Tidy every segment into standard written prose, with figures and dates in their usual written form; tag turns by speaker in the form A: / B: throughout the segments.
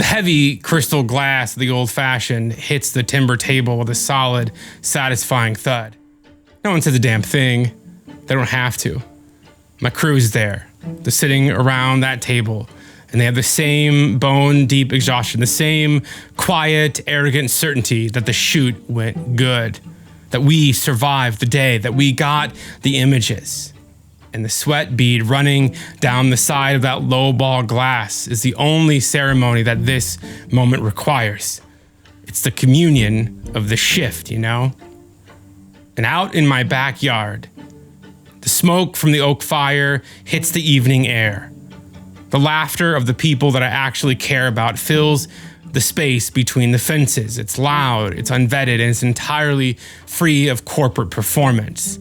A: The heavy crystal glass of the old-fashioned hits the timber table with a solid, satisfying thud. No one says a damn thing. They don't have to. My crew's there. They're sitting around that table, and they have the same bone-deep exhaustion, the same quiet, arrogant certainty that the shoot went good, that we survived the day, that we got the images. And the sweat bead running down the side of that low-ball glass is the only ceremony that this moment requires. It's the communion of the shift, you know? And out in my backyard, the smoke from the oak fire hits the evening air. The laughter of the people that I actually care about fills the space between the fences. It's loud, it's unvetted, and it's entirely free of corporate performance.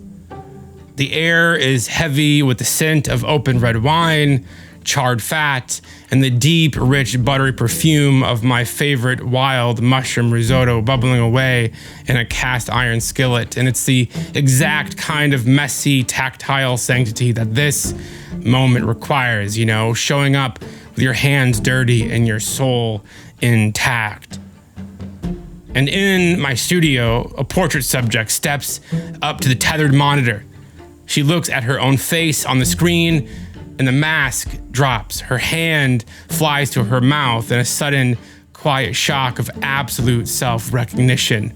A: The air is heavy with the scent of open red wine, charred fat, and the deep, rich, buttery perfume of my favorite wild mushroom risotto bubbling away in a cast iron skillet. And it's the exact kind of messy, tactile sanctity that this moment requires, you know, showing up with your hands dirty and your soul intact. And in my studio, a portrait subject steps up to the tethered monitor. She looks at her own face on the screen, and the mask drops. Her hand flies to her mouth in a sudden, quiet shock of absolute self-recognition.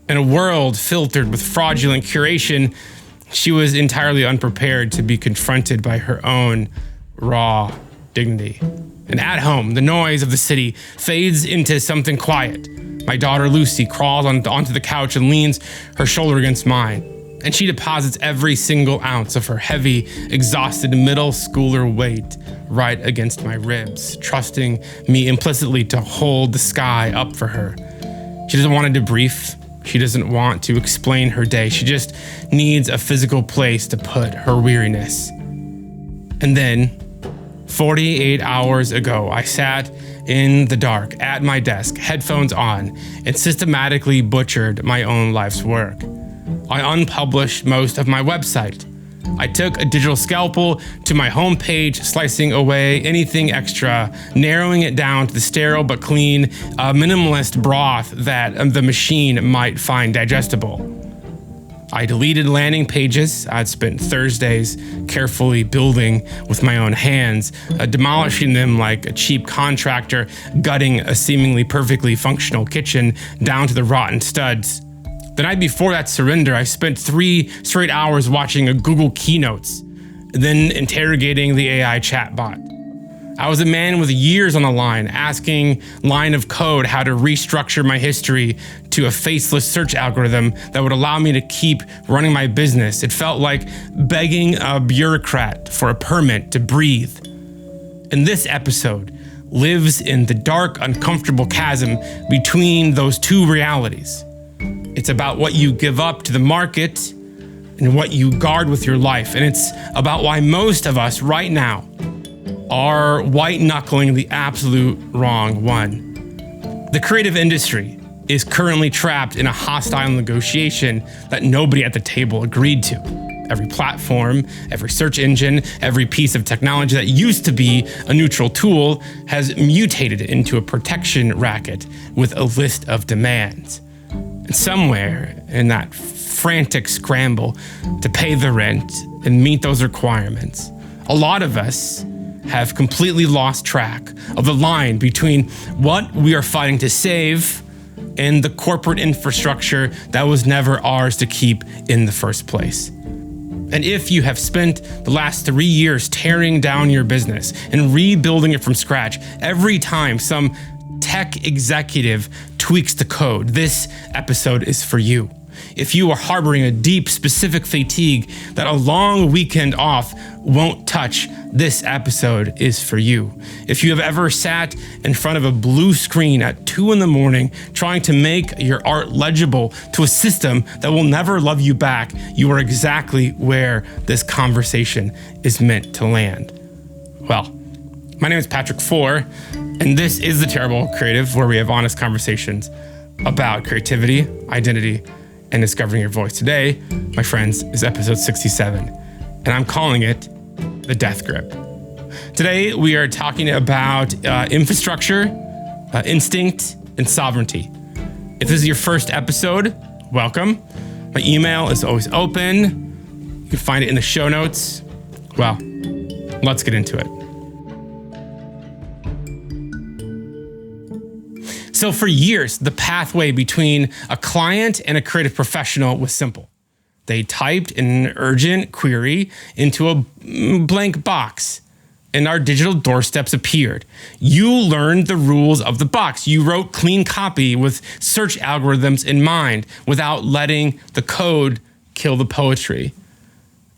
A: In a world filtered with fraudulent curation, she was entirely unprepared to be confronted by her own raw dignity. And at home, the noise of the city fades into something quiet. My daughter Lucy crawls onto the couch and leans her shoulder against mine. And she deposits every single ounce of her heavy, exhausted middle schooler weight right against my ribs, trusting me implicitly to hold the sky up for her. She doesn't want to debrief. She doesn't want to explain her day. She just needs a physical place to put her weariness. And then, 48 hours ago, I sat in the dark at my desk, headphones on, and systematically butchered my own life's work. I unpublished most of my website. I took a digital scalpel to my homepage, slicing away anything extra, narrowing it down to the sterile but clean, minimalist broth that the machine might find digestible. I deleted landing pages I'd spent Thursdays carefully building with my own hands, demolishing them like a cheap contractor gutting a seemingly perfectly functional kitchen down to the rotten studs. The night before that surrender, I spent 3 straight hours watching a Google Keynotes, then interrogating the AI chatbot. I was a man with years on the line, asking line of code how to restructure my history to a faceless search algorithm that would allow me to keep running my business. It felt like begging a bureaucrat for a permit to breathe. And this episode lives in the dark, uncomfortable chasm between those two realities. It's about what you give up to the market and what you guard with your life. And it's about why most of us right now are white-knuckling the absolute wrong one. The creative industry is currently trapped in a hostile negotiation that nobody at the table agreed to. Every platform, every search engine, every piece of technology that used to be a neutral tool has mutated into a protection racket with a list of demands. And somewhere in that frantic scramble to pay the rent and meet those requirements, a lot of us have completely lost track of the line between what we are fighting to save and the corporate infrastructure that was never ours to keep in the first place. And if you have spent the last 3 years tearing down your business and rebuilding it from scratch, every time some tech executive tweaks the code, this episode is for you. If you are harboring a deep, specific fatigue that a long weekend off won't touch, this episode is for you. If you have ever sat in front of a blue screen at 2 a.m. trying to make your art legible to a system that will never love you back, you are exactly where this conversation is meant to land. Well, my name is Patrick Four, and this is The Terrible Creative, where we have honest conversations about creativity, identity, and discovering your voice. Today, my friends, is episode 67, and I'm calling it The Death Grip. Today, we are talking about infrastructure, instinct, and sovereignty. If this is your first episode, welcome. My email is always open. You can find it in the show notes. Well, let's get into it. So for years, the pathway between a client and a creative professional was simple. They typed an urgent query into a blank box, and our digital doorsteps appeared. You learned the rules of the box. You wrote clean copy with search algorithms in mind without letting the code kill the poetry.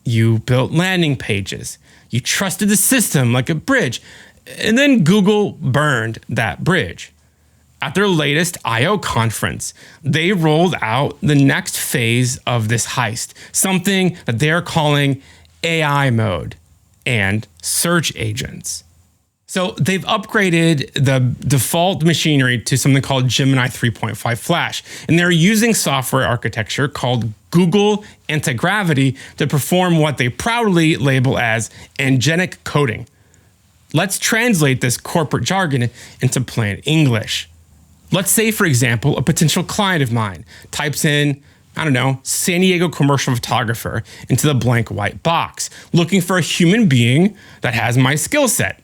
A: You built landing pages. You trusted the system like a bridge, and then Google burned that bridge. At their latest I/O conference, they rolled out the next phase of this heist, something that they're calling AI mode and search agents. So they've upgraded the default machinery to something called Gemini 3.5 Flash, and they're using software architecture called Google Antigravity to perform what they proudly label as angenic coding. Let's translate this corporate jargon into plain English. Let's say, for example, a potential client of mine types in, San Diego commercial photographer into the blank white box, looking for a human being that has my skill set.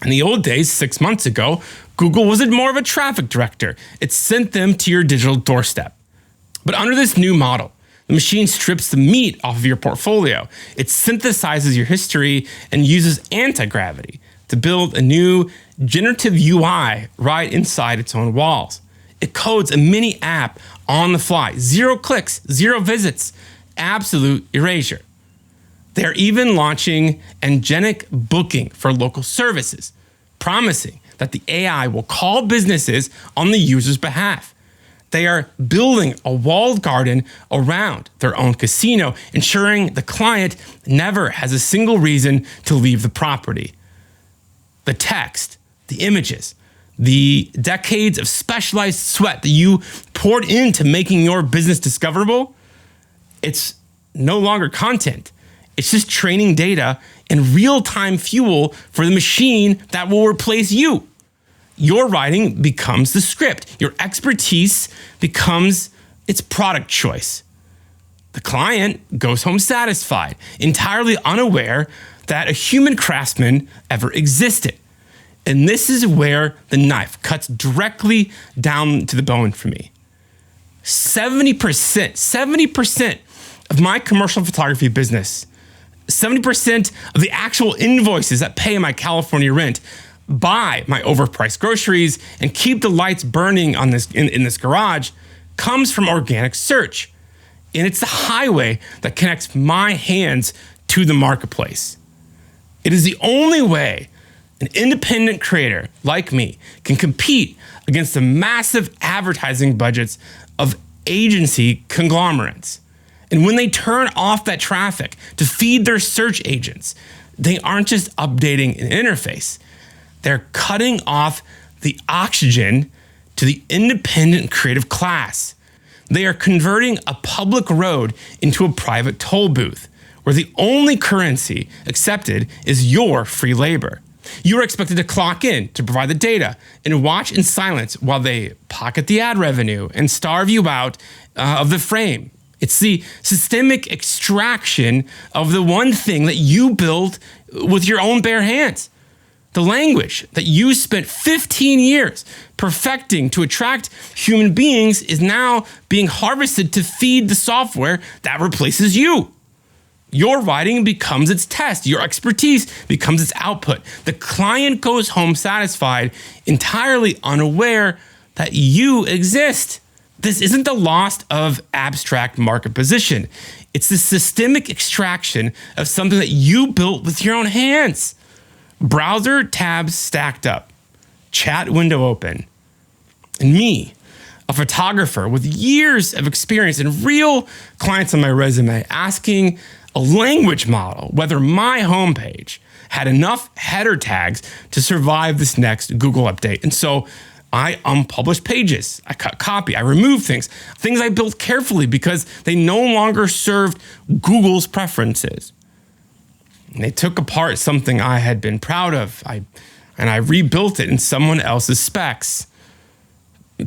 A: In the old days, 6 months ago, Google was more of a traffic director. It sent them to your digital doorstep. But under this new model, the machine strips the meat off of your portfolio. It synthesizes your history and uses anti-gravity to build a new generative UI right inside its own walls. It codes a mini app on the fly. 0 clicks, 0 visits, absolute erasure. They're even launching angenic booking for local services, promising that the AI will call businesses on the user's behalf. They are building a walled garden around their own casino, ensuring the client never has a single reason to leave the property. The text, the images, the decades of specialized sweat that you poured into making your business discoverable, it's no longer content. It's just training data and real-time fuel for the machine that will replace you. Your writing becomes the script. Your expertise becomes its product choice. The client goes home satisfied, entirely unaware that a human craftsman ever existed. And this is where the knife cuts directly down to the bone for me. 70% of my commercial photography business, 70% of the actual invoices that pay my California rent, buy my overpriced groceries, and keep the lights burning on this in this garage comes from organic search. And it's the highway that connects my hands to the marketplace. It is the only way an independent creator like me can compete against the massive advertising budgets of agency conglomerates. And when they turn off that traffic to feed their search agents, they aren't just updating an interface. They're cutting off the oxygen to the independent creative class. They are converting a public road into a private toll booth, where the only currency accepted is your free labor. You are expected to clock in to provide the data and watch in silence while they pocket the ad revenue and starve you out of the frame. It's the systemic extraction of the one thing that you built with your own bare hands. The language that you spent 15 years perfecting to attract human beings is now being harvested to feed the software that replaces you. Your writing becomes its test. Your expertise becomes its output. The client goes home satisfied, entirely unaware that you exist. This isn't the loss of abstract market position. It's the systemic extraction of something that you built with your own hands. Browser tabs stacked up, chat window open, and me, a photographer with years of experience and real clients on my resume, asking a language model whether my homepage had enough header tags to survive this next Google update. And so I unpublished pages, I cut copy, I removed things I built carefully because they no longer served Google's preferences. And they took apart something I had been proud of. And I rebuilt it in someone else's specs.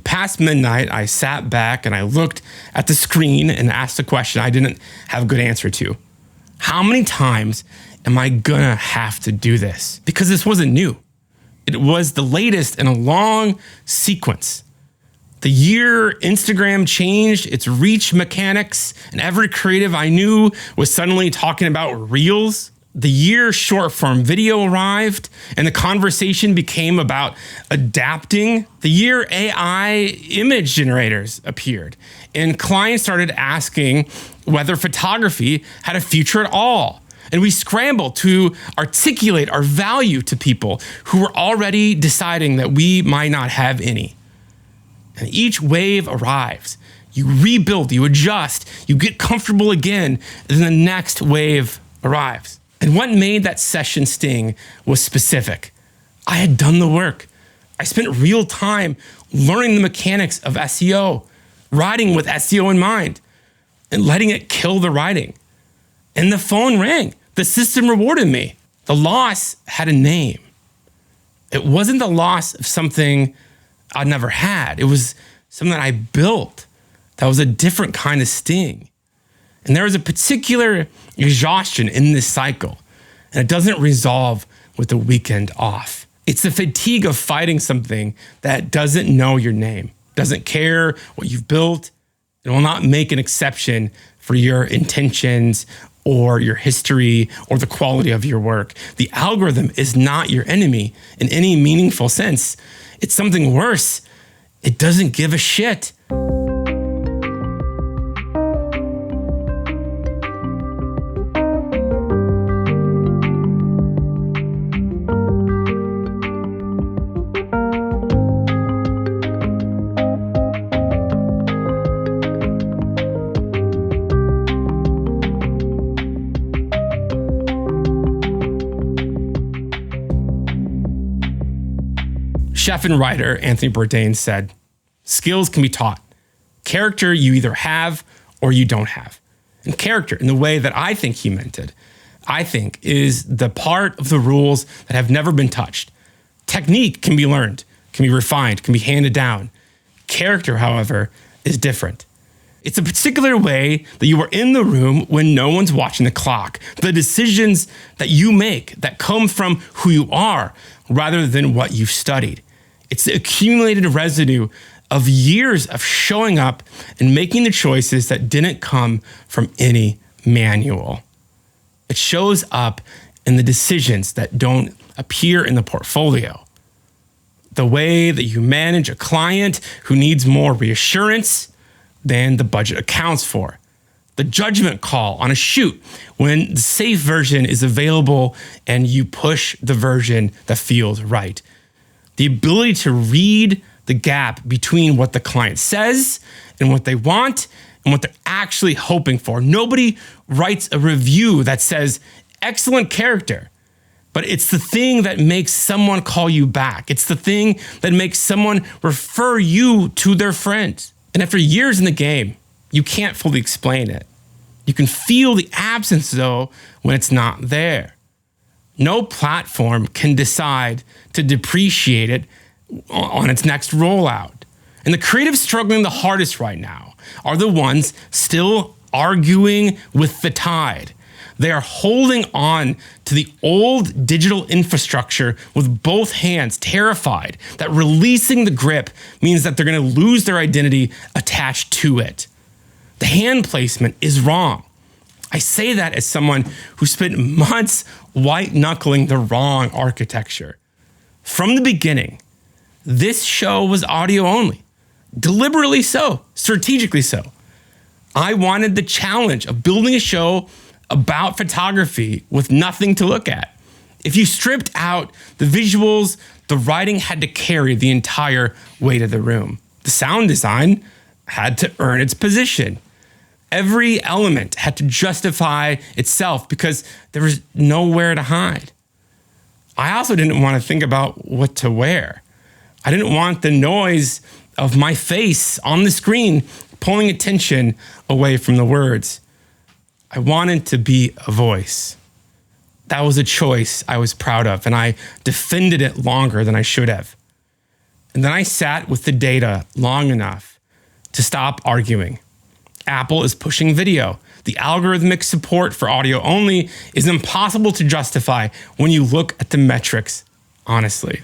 A: Past midnight, I sat back and I looked at the screen and asked a question I didn't have a good answer to. How many times am I gonna have to do this? Because this wasn't new. It was the latest in a long sequence. The year Instagram changed its reach mechanics and every creative I knew was suddenly talking about Reels. The year short form video arrived and the conversation became about adapting. The year AI image generators appeared and clients started asking whether photography had a future at all. And we scrambled to articulate our value to people who were already deciding that we might not have any. And each wave arrives. You rebuild, you adjust, you get comfortable again, and then the next wave arrives. And what made that session sting was specific. I had done the work. I spent real time learning the mechanics of SEO, writing with SEO in mind, and letting it kill the writing. And the phone rang. The system rewarded me. The loss had a name. It wasn't the loss of something I'd never had. It was something that I built that was a different kind of sting. And there was a particular exhaustion in this cycle, and it doesn't resolve with the weekend off. It's the fatigue of fighting something that doesn't know your name, doesn't care what you've built, and will not make an exception for your intentions or your history or the quality of your work. The algorithm is not your enemy in any meaningful sense. It's something worse. It doesn't give a shit. Chef and writer Anthony Bourdain said, skills can be taught. Character you either have or you don't have. And character, in the way that I think he meant it, I think is the part of the rules that have never been touched. Technique can be learned, can be refined, can be handed down. Character, however, is different. It's a particular way that you are in the room when no one's watching the clock. The decisions that you make that come from who you are rather than what you've studied. It's the accumulated residue of years of showing up and making the choices that didn't come from any manual. It shows up in the decisions that don't appear in the portfolio. The way that you manage a client who needs more reassurance than the budget accounts for. The judgment call on a shoot when the safe version is available and you push the version that feels right. The ability to read the gap between what the client says and what they want and what they're actually hoping for. Nobody writes a review that says, excellent character, but it's the thing that makes someone call you back. It's the thing that makes someone refer you to their friends. And after years in the game, you can't fully explain it. You can feel the absence, though, when it's not there. No platform can decide to depreciate it on its next rollout. And the creatives struggling the hardest right now are the ones still arguing with the tide. They are holding on to the old digital infrastructure with both hands, terrified that releasing the grip means that they're going to lose their identity attached to it. The hand placement is wrong. I say that as someone who spent months white knuckling the wrong architecture. From the beginning, this show was audio only, deliberately so, strategically so. I wanted the challenge of building a show about photography with nothing to look at. If you stripped out the visuals, the writing had to carry the entire weight of the room. The sound design had to earn its position. Every element had to justify itself because there was nowhere to hide. I also didn't want to think about what to wear. I didn't want the noise of my face on the screen pulling attention away from the words. I wanted to be a voice. That was a choice I was proud of, and I defended it longer than I should have. And then I sat with the data long enough to stop arguing. Apple is pushing video. The algorithmic support for audio only is impossible to justify when you look at the metrics honestly.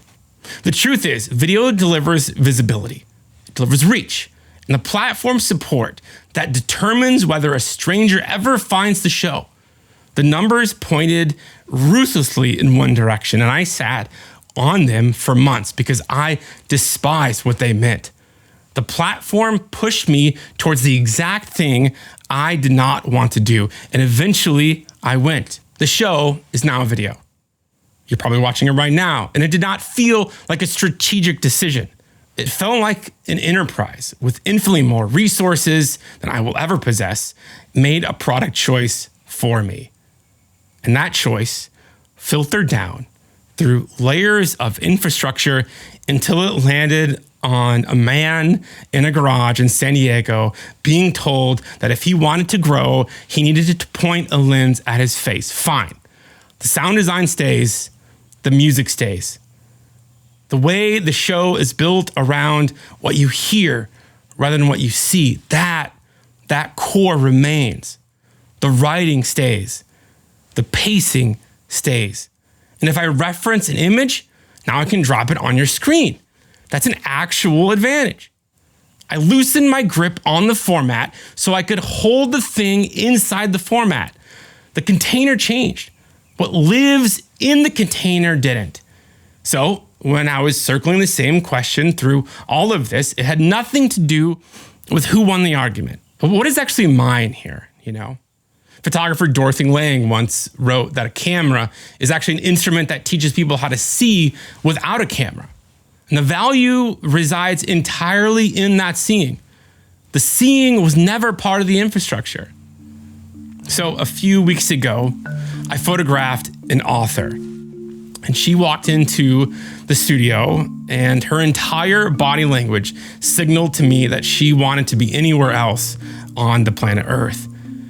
A: The truth is, video delivers visibility, it delivers reach, and the platform support that determines whether a stranger ever finds the show. The numbers pointed ruthlessly in one direction, and I sat on them for months because I despised what they meant. The platform pushed me towards the exact thing I did not want to do, and eventually I went. The show is now a video. You're probably watching it right now, and it did not feel like a strategic decision. It felt like an enterprise with infinitely more resources than I will ever possess, made a product choice for me. And that choice filtered down through layers of infrastructure until it landed on a man in a garage in San Diego being told that if he wanted to grow, he needed to point a lens at his face. Fine. The sound design stays, the music stays. The way the show is built around what you hear rather than what you see, that core remains. The writing stays. The pacing stays. And if I reference an image, now I can drop it on your screen. That's an actual advantage. I loosened my grip on the format so I could hold the thing inside the format. The container changed. What lives in the container didn't. So when I was circling the same question through all of this, it had nothing to do with who won the argument. But what is actually mine here, you know? Photographer Dorothy Lang once wrote that a camera is actually an instrument that teaches people how to see without a camera. And the value resides entirely in that seeing. The seeing was never part of the infrastructure. So a few weeks ago, I photographed an author, and she walked into the studio, and her entire body language signaled to me that she wanted to be anywhere else on the planet Earth.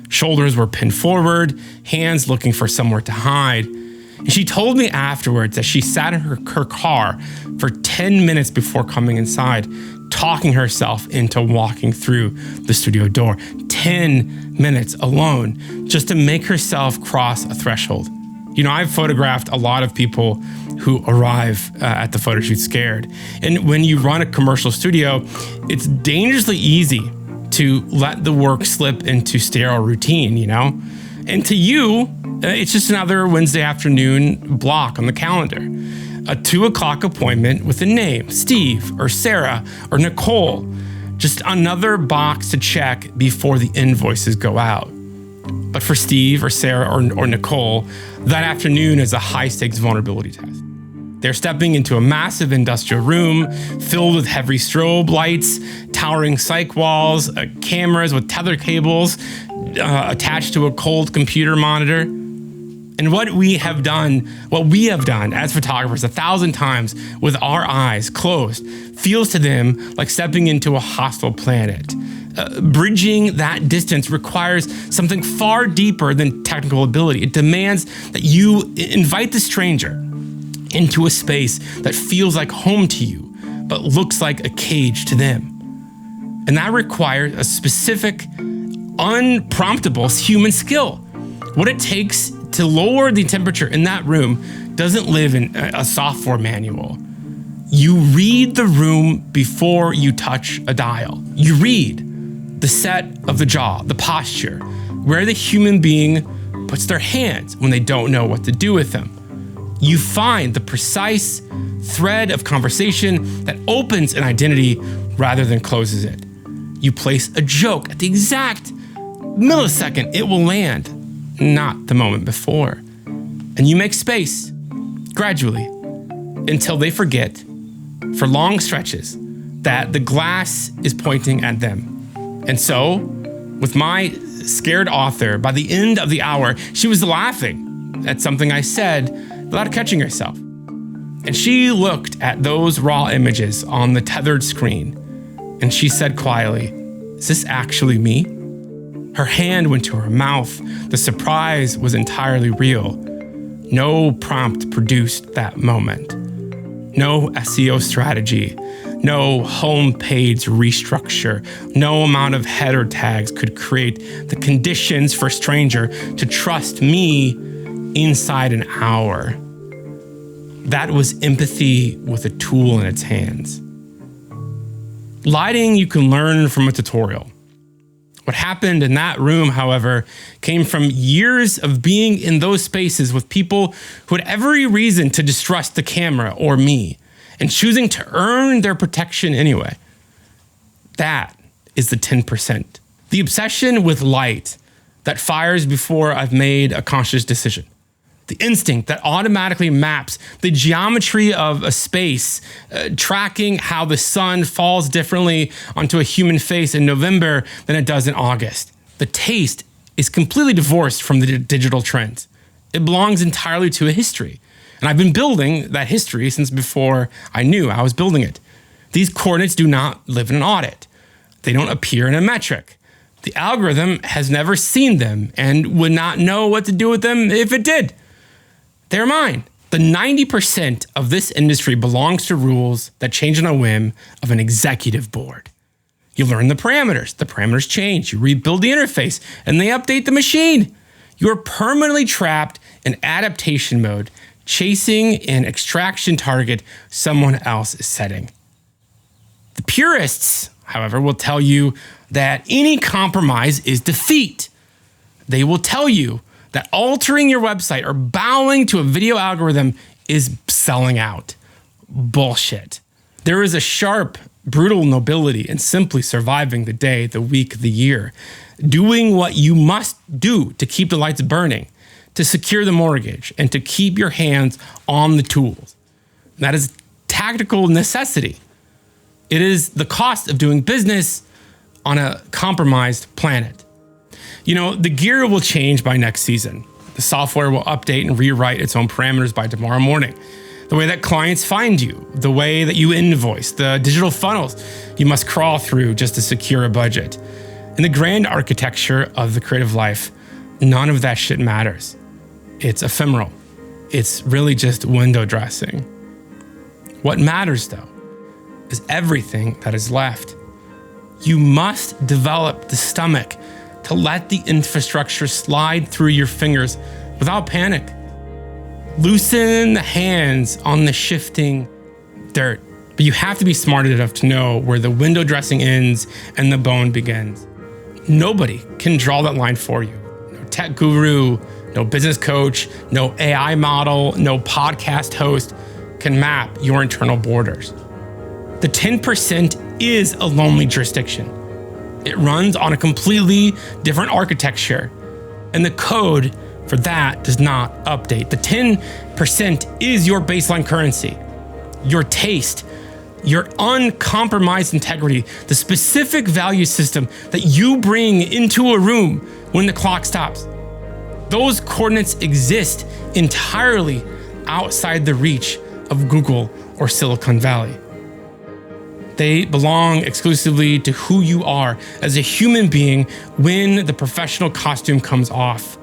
A: Shoulders were pinned forward, hands looking for somewhere to hide. And she told me afterwards that she sat in her car for 10 minutes before coming inside, talking herself into walking through the studio door. 10 minutes alone just to make herself cross a threshold. You know, I've photographed a lot of people who arrive at the photo shoot scared. And when you run a commercial studio, it's dangerously easy to let the work slip into sterile routine, you know? And to you, it's just another Wednesday afternoon block on the calendar. A 2:00 appointment with a name, Steve or Sarah or Nicole. Just another box to check before the invoices go out. But for Steve or Sarah or Nicole, that afternoon is a high-stakes vulnerability test. They're stepping into a massive industrial room filled with heavy strobe lights, towering psych walls, cameras with tether cables attached to a cold computer monitor. And what we have done as photographers 1,000 times with our eyes closed feels to them like stepping into a hostile planet. Bridging that distance requires something far deeper than technical ability. It demands that you invite the stranger into a space that feels like home to you, but looks like a cage to them. And that requires a specific, unpromptable human skill. What it takes to lower the temperature in that room doesn't live in a software manual. You read the room before you touch a dial. You read the set of the jaw, the posture, where the human being puts their hands when they don't know what to do with them. You find the precise thread of conversation that opens an identity rather than closes it. You place a joke at the exact millisecond it will land, not the moment before. And you make space, gradually, until they forget, for long stretches, that the glass is pointing at them. And so, with my scared author, by the end of the hour, she was laughing at something I said without catching herself. And she looked at those raw images on the tethered screen, and she said quietly, "Is this actually me?" Her hand went to her mouth. The surprise was entirely real. No prompt produced that moment. No SEO strategy, no homepage restructure, no amount of header tags could create the conditions for a stranger to trust me inside an hour. That was empathy with a tool in its hands. Lighting you can learn from a tutorial. What happened in that room, however, came from years of being in those spaces with people who had every reason to distrust the camera or me, and choosing to earn their protection anyway. That is the 10%. The obsession with light that fires before I've made a conscious decision. The instinct that automatically maps the geometry of a space, tracking how the sun falls differently onto a human face in November than it does in August. The taste is completely divorced from the digital trends. It belongs entirely to a history. And I've been building that history since before I knew I was building it. These coordinates do not live in an audit. They don't appear in a metric. The algorithm has never seen them and would not know what to do with them if it did. They're mine. The 90% of this industry belongs to rules that change on a whim of an executive board. You learn the parameters change, you rebuild the interface, and they update the machine. You're permanently trapped in adaptation mode, chasing an extraction target someone else is setting. The purists, however, will tell you that any compromise is defeat. They will tell you that altering your website or bowing to a video algorithm is selling out. Bullshit. There is a sharp, brutal nobility in simply surviving the day, the week, the year, doing what you must do to keep the lights burning, to secure the mortgage, and to keep your hands on the tools. That is tactical necessity. It is the cost of doing business on a compromised planet. You know, the gear will change by next season. The software will update and rewrite its own parameters by tomorrow morning. The way that clients find you, the way that you invoice, the digital funnels you must crawl through just to secure a budget. In the grand architecture of the creative life, none of that shit matters. It's ephemeral. It's really just window dressing. What matters, though, is everything that is left. You must develop the stomach to let the infrastructure slide through your fingers without panic. Loosen the hands on the shifting dirt, but you have to be smart enough to know where the window dressing ends and the bone begins. Nobody can draw that line for you. No tech guru, no business coach, no AI model, no podcast host can map your internal borders. The 10% is a lonely jurisdiction. It runs on a completely different architecture, and the code for that does not update. The 10% is your baseline currency, your taste, your uncompromised integrity, the specific value system that you bring into a room when the clock stops. Those coordinates exist entirely outside the reach of Google or Silicon Valley. They belong exclusively to who you are as a human being when the professional costume comes off.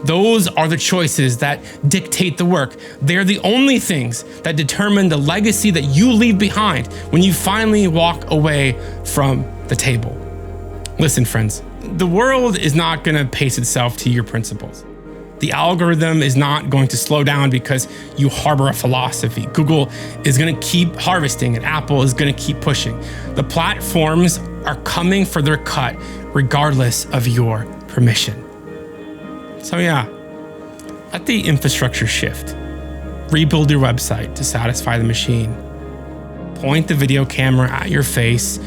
A: Those are the choices that dictate the work. They're the only things that determine the legacy that you leave behind when you finally walk away from the table. Listen, friends, the world is not going to pace itself to your principles. The algorithm is not going to slow down because you harbor a philosophy. Google is going to keep harvesting and Apple is going to keep pushing. The platforms are coming for their cut regardless of your permission. So yeah, let the infrastructure shift. Rebuild your website to satisfy the machine. Point the video camera at your face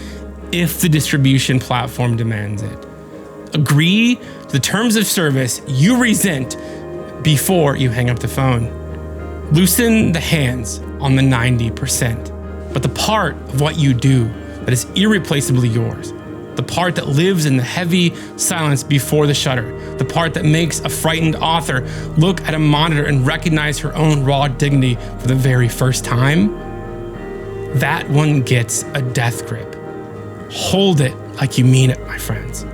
A: if the distribution platform demands it. Agree to the terms of service you resent before you hang up the phone. Loosen the hands on the 90%, but the part of what you do that is irreplaceably yours, the part that lives in the heavy silence before the shutter, the part that makes a frightened author look at a monitor and recognize her own raw dignity for the very first time, that one gets a death grip. Hold it like you mean it, my friends.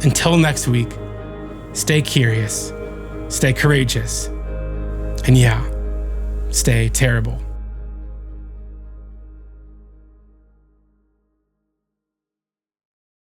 A: Until next week, stay curious, stay courageous, And yeah, stay terrible.